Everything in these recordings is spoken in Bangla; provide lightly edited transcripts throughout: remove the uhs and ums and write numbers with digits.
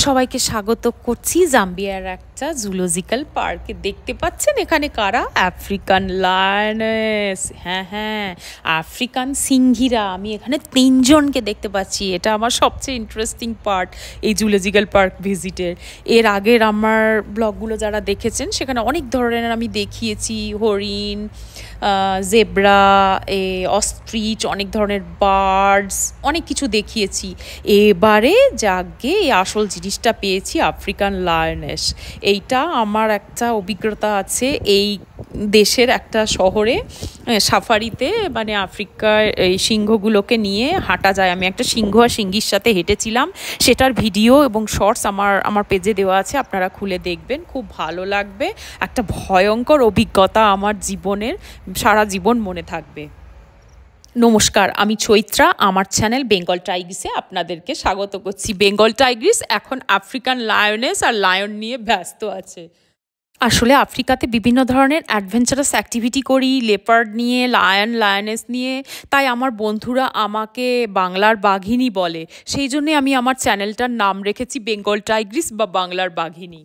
সবাইকে স্বাগত করছি জাম্বিয়ার একটা জুলজিক্যাল পার্কে। দেখতে পাচ্ছেন এখানে কারা? African lioness. হ্যাঁ হ্যাঁ, আফ্রিকান সিংহীরা। আমি এখানে তিনজনকে দেখতে পাচ্ছি। এটা আমার সবচেয়ে ইন্টারেস্টিং পার্ট এই জুলজিক্যাল পার্ক ভিজিটের। এর আগের আমার ব্লগগুলো যারা দেখেছেন সেখানে অনেক ধরনের আমি দেখিয়েছি, হরিণ, জেব্রা, অস্ট্রিচ, অনেক ধরনের বার্ডস, অনেক কিছু দেখিয়েছি। এবারে যাকে এই আসল জিনিসটা পেয়েছি, আফ্রিকান লায়নেস। এইটা আমার একটা অভিজ্ঞতা আছে এই দেশের একটা শহরে সাফারিতে, মানে আফ্রিকার এই সিংহগুলোকে নিয়ে হাঁটা যায়। আমি একটা সিংহ আর সিংহীর সাথে হেঁটেছিলাম, সেটার ভিডিও এবং শর্টস আমার পেজে দেওয়া আছে, আপনারা খুলে দেখবেন, খুব ভালো লাগবে। একটা ভয়ঙ্কর অভিজ্ঞতা আমার জীবনের, সারা জীবন মনে থাকবে। নমস্কার, আমি চৈত্রা। আমার চ্যানেল বেঙ্গল টাইগ্রিসে আপনাদেরকে স্বাগত করছি। বেঙ্গল টাইগ্রিস এখন আফ্রিকান লায়নেস আর লায়ন নিয়ে ব্যস্ত আছে। আসলে আফ্রিকাতে বিভিন্ন ধরনের অ্যাডভেঞ্চারাস অ্যাক্টিভিটি করি, লেপার্ড নিয়ে, লায়নেস নিয়ে। তাই আমার বন্ধুরা আমাকে বাংলার বাঘিনী বলে। সেই জন্যে আমি আমার চ্যানেলটার নাম রেখেছি বেঙ্গল টাইগ্রিস বা বাংলার বাঘিনী।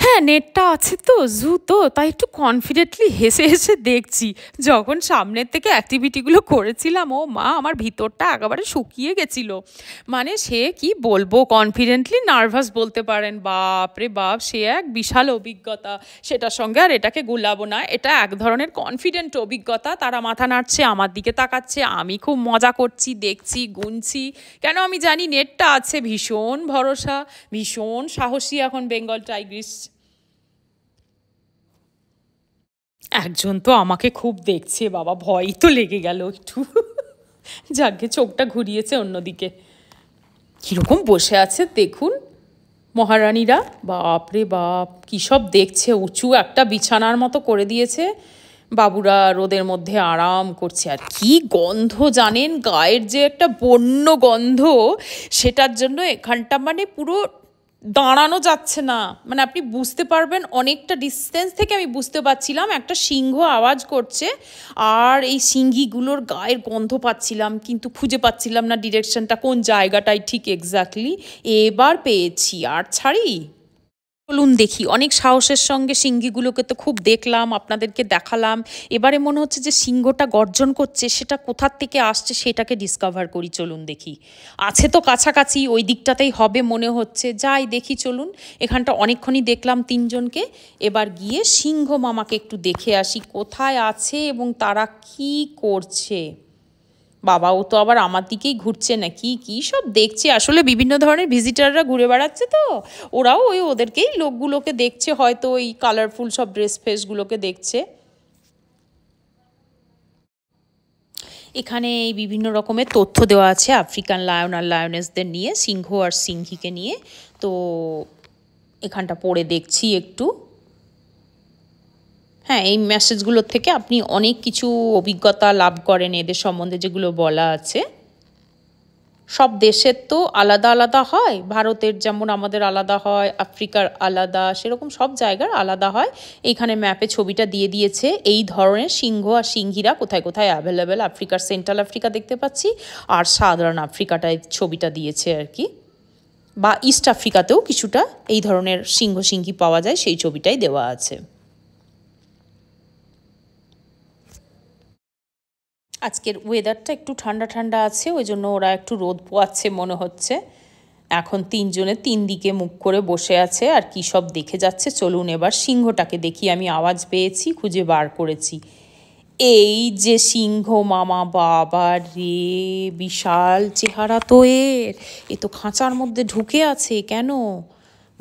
হ্যাঁ, নেটটা আছে তো, জু তো, তাই একটু কনফিডেন্টলি হেসে হেসে দেখছি। যখন সামনের থেকে অ্যাক্টিভিটিগুলো করেছিলাম, ও মা, আমার ভিতরটা একেবারে শুকিয়ে গেছিলো। মানে সে কি বলবো, কনফিডেন্টলি নার্ভাস বলতে পারেন। বাপ রে বাপ, সে এক বিশাল অভিজ্ঞতা। সেটার সঙ্গে আর এটাকে গুলাবো না, এটা এক ধরনের কনফিডেন্ট অভিজ্ঞতা। তারা মাথা নাড়ছে, আমার দিকে তাকাচ্ছে, আমি খুব মজা করছি, দেখছি, গুনছি। কেন আমি জানি নেটটা আছে, ভীষণ ভরসা, ভীষণ সাহসী এখন বেঙ্গল টাইগ্রিস। একজন তো আমাকে খুব দেখছে, বাবা, ভয়ই তো লেগে গেল একটু। যাকে চোখটা ঘুরিয়েছে অন্যদিকে। কীরকম বসে আছে দেখুন মহারানীরা। বাপ রে বাপ, কী সব দেখছে। উঁচু একটা বিছানার মতো করে দিয়েছে, বাবুরা রোদের মধ্যে আরাম করছে। আর কি গন্ধ জানেন, গায়ের যে একটা বন্য গন্ধ, সেটার জন্য এখানটা মানে পুরো দাঁড়ানো যাচ্ছে না। মানে আপনি বুঝতে পারবেন, অনেকটা ডিস্টেন্স থেকে আমি বুঝতে পারছিলাম একটা সিংহ আওয়াজ করছে, আর এই সিংহীগুলোর গায়ের গন্ধ পাচ্ছিলাম, কিন্তু খুঁজে পাচ্ছিলাম না ডিরেকশনটা, কোন জায়গাটায় ঠিক এক্স্যাক্টলি। এবার পেয়েছি, আর ছাড়ি। চলুন দেখি। অনেক সাহসের সঙ্গে সিংহীগুলোকে তো খুব দেখলাম, আপনাদেরকে দেখালাম। এবারে মনে হচ্ছে যে সিংহটা গর্জন করছে, সেটা কোথার থেকে আসছে সেটাকে ডিসকভার করি। চলুন দেখি। আছে তো কাছাকাছি, ওই দিকটাতেই হবে মনে হচ্ছে। যাই দেখি, চলুন। এখানটা অনেকক্ষণই দেখলাম তিনজনকে। এবার গিয়ে সিংহ মামাকে একটু দেখে আসি কোথায় আছে এবং তারা কি করছে। বাবা, ও তো আবার আমার দিকেই ঘুরছে নাকি, কী সব দেখছে। আসলে বিভিন্ন ধরনের ভিজিটাররা ঘুরে বেড়াচ্ছে তো, ওরাও ওই ওদেরকেই, লোকগুলোকে দেখছে হয়তো, ওই কালারফুল সব ড্রেস ফেসগুলোকে দেখছে। এখানে এই বিভিন্ন রকমের তথ্য দেওয়া আছে আফ্রিকান লায়ন আর লায়নেসদের নিয়ে, সিংহ আর সিংহীকে নিয়ে। তো এখানটা পড়ে দেখছি একটু। হ্যাঁ, এই মেসেজগুলোর থেকে আপনি অনেক কিছু অভিজ্ঞতা লাভ করেন এদের সম্বন্ধে, যেগুলো বলা আছে। সব দেশের তো আলাদা আলাদা হয়, ভারতের যেমন আমাদের আলাদা হয়, আফ্রিকার আলাদা, সেরকম সব জায়গার আলাদা হয়। এইখানে ম্যাপে ছবিটা দিয়ে দিয়েছে এই ধরনের সিংহ আর সিংহীরা কোথায় কোথায় অ্যাভেলেবেল। আফ্রিকার সেন্ট্রাল আফ্রিকা দেখতে পাচ্ছি, আর সাধারণ আফ্রিকাটায় ছবিটা দিয়েছে আর কি, বা ইস্ট আফ্রিকাতেও কিছুটা এই ধরনের সিংহ সিংহী পাওয়া যায়, সেই ছবিটাই দেওয়া আছে। আজকের ওয়েদারটা একটু ঠান্ডা ঠান্ডা আছে, ওই জন্য ওরা একটু রোদ পোয়াচ্ছে মনে হচ্ছে। এখন তিনজনে তিন দিকে মুখ করে বসে আছে আর কী সব দেখে যাচ্ছে। চলুন এবার সিংহটাকে দেখি। আমি আওয়াজ পেয়েছি, খুঁজে বার করেছি। এই যে সিংহ মামা, বাবা রে, বিশাল চেহারা তো এর। এ তো খাঁচার মধ্যে ঢুকে আছে কেন?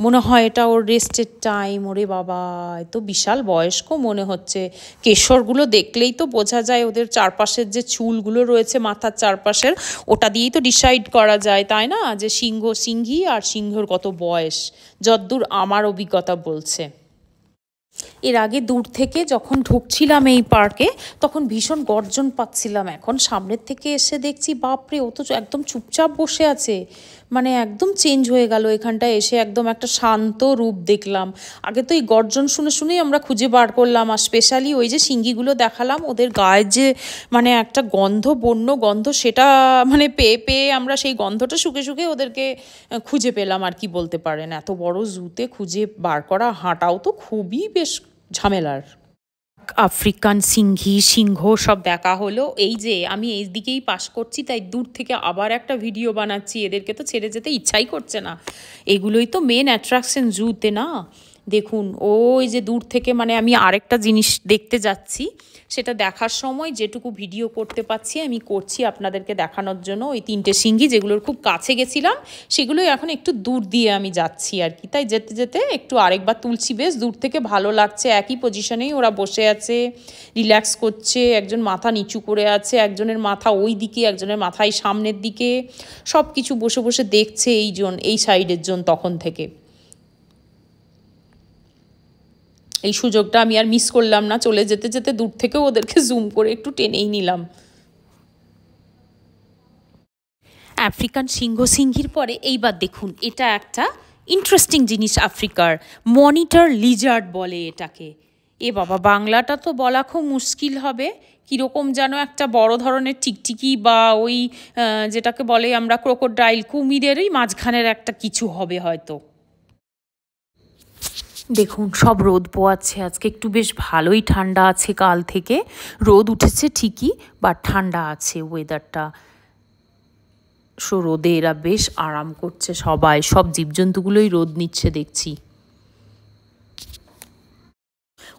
মনে হয় এটা ওর রেস্টের টাইম। ওরে বাবা, এ তো বিশাল বয়স্ক মনে হচ্ছে। কেশরগুলো দেখলেই তো বোঝা যায়, ওদের চারপাশের যে চুলগুলো রয়েছে মাথার চারপাশের, ওটা দিয়েই তো ডিসাইড করা যায়, তাই না, যে সিংহ সিংহী আর সিংহর কত বয়স, যদ্দূর আমার অভিজ্ঞতা বলছে। এর আগে দূর থেকে যখন ঢুকছিলাম এই পার্কে তখন ভীষণ গর্জন পাচ্ছিলাম, এখন সামনের থেকে এসে দেখছি বাপরে ও তো একদম চুপচাপ বসে আছে, মানে একদম চেঞ্জ হয়ে গেল এখানটায় এসে, একদম একটা শান্ত রূপ দেখলাম। আগে তো এই গর্জন শুনে শুনেই আমরা খুঁজে বার করলাম, আর স্পেশালি ওই যে সিঙ্গিগুলো দেখালাম ওদের গায়ের যে মানে একটা গন্ধ, বন্য গন্ধ, সেটা মানে পেয়ে পেয়ে আমরা সেই গন্ধটা শুকে শুকে ওদেরকে খুঁজে পেলাম আর কি বলতে পারেন। এত বড় জুতে খুঁজে বার করা হাঁটাও তো খুবই বেশ ঝামেলার। আফ্রিকান সিংহী, সিংহ সব দেখা হলো। এই যে আমি এই দিকেই পাস করছি তাই দূর থেকে আবার একটা ভিডিও বানাচ্ছি, এদেরকে তো ছেড়ে যেতে ইচ্ছাই করছে না। এগুলোই তো মেন অ্যাট্রাকশন জুতে না। দেখুন ওই যে দূর থেকে মানে আমি আরেকটা জিনিস দেখতে যাচ্ছি, সেটা দেখার সময় যেটুকু ভিডিও করতে পারছি আমি করছি আপনাদেরকে দেখানোর জন্য। ওই 3টে সিংহী যেগুলোর খুব কাছে গেছিলাম সেগুলোই এখন একটু দূর দিয়ে আমি যাচ্ছি আর কি, তাই যেতে যেতে একটু আরেকবার তুলছি। বেশ দূর থেকে ভালো লাগছে, একই পজিশনেই ওরা বসে আছে, রিল্যাক্স করছে, একজন মাথা নিচু করে আছে, একজনের মাথা ওই দিকে, একজনের মাথায় সামনের দিকে, সব কিছু বসে বসে দেখছে এই সাইডের জন তখন থেকে। এই সুযোগটা আমি আর মিস করলাম না, চলে যেতে যেতে দূর থেকেও ওদেরকে জুম করে একটু টেনেই নিলাম। আফ্রিকান সিংহ সিংহীর পরে এইবার দেখুন এটা একটা ইন্টারেস্টিং জিনিস আফ্রিকার, মনিটর লিজার্ড বলে এটাকে। এ বাবা বাংলাটা তো বলা খুব মুশকিল হবে, কীরকম যেন একটা বড় ধরনের টিকটিকি বা ওই যেটাকে বলে আমরা ক্রোকোডাইল, কুমিরেরই মাঝখানের একটা কিছু হবে হয়তো। দেখুন সব রোদ পোয়াচ্ছে, আজকে একটু বেশ ভালোই ঠান্ডা আছে, কাল থেকে রোদ উঠেছে ঠিকই বা ঠান্ডা আছে ওয়েদারটা। রোদে এরা বেশ আরাম করছে, সবাই সব জীবজন্তুগুলোই রোদ নিচ্ছে দেখছি।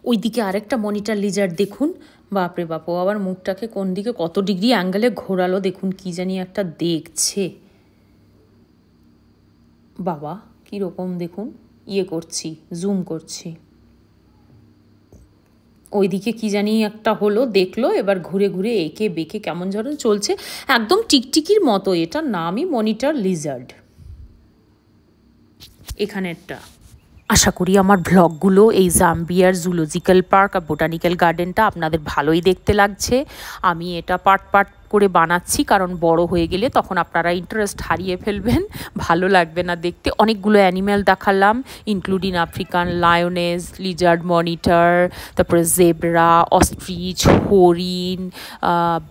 ওইদিকে আরেকটা মনিটর লিজার্ড দেখুন, বাপরে বাপ, ও আবার মুখটাকে কোন দিকে কত ডিগ্রি অ্যাঙ্গেলে ঘোরালো দেখুন, কি জানি একটা দেখছে। বাবা কীরকম দেখুন, করছি, জুম করছি, ওইদিকে কি জানি একটা হলো, দেখলো, এবার ঘুরে ঘুরে এঁকে বেঁকে কেমন যেন চলছে, একদম টিকটিকির মতো। এটার নামই মনিটর লিজার্ড এখানেরটা। আশা করি আমার ভ্লগগুলো এই জাম্বিয়ার জুলজিক্যাল পার্ক আর বোটানিক্যাল গার্ডেনটা আপনাদের ভালোই দেখতে লাগছে। আমি এটা পার্ট পার্ট করে বানাচ্ছি, কারণ বড় হয়ে গেলে তখন আপনারা ইন্টারেস্ট হারিয়ে ফেলবেন, ভালো লাগবে না দেখতে। অনেকগুলো অ্যানিম্যাল দেখালাম, including African lioness, Lizaad monitor, তারপরে জেব্রা, অস্ট্রিচ, হরিণ,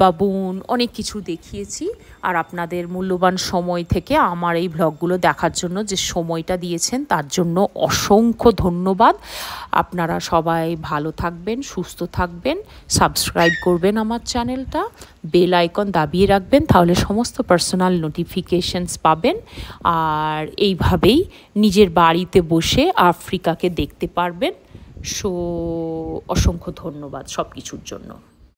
বাবুন, অনেক কিছু দেখিয়েছি। আর আপনাদের মূল্যবান সময় থেকে আমার এই ভ্লগগুলো দেখার জন্য যে সময়টা দিয়েছেন তার জন্য অসংখ্য ধন্যবাদ। আপনারা সবাই ভালো থাকবেন, সুস্থ থাকবেন, সাবস্ক্রাইব করবেন আমার চ্যানেলটা, বেল আইকন দাবিয়ে রাখবেন, তাহলে সমস্ত পার্সোনাল নোটিফিকেশনস পাবেন। আর এইভাবেই নিজের বাড়িতে বসে আফ্রিকাকে দেখতে পারবেন। অসংখ্য ধন্যবাদ সব কিছুর জন্য।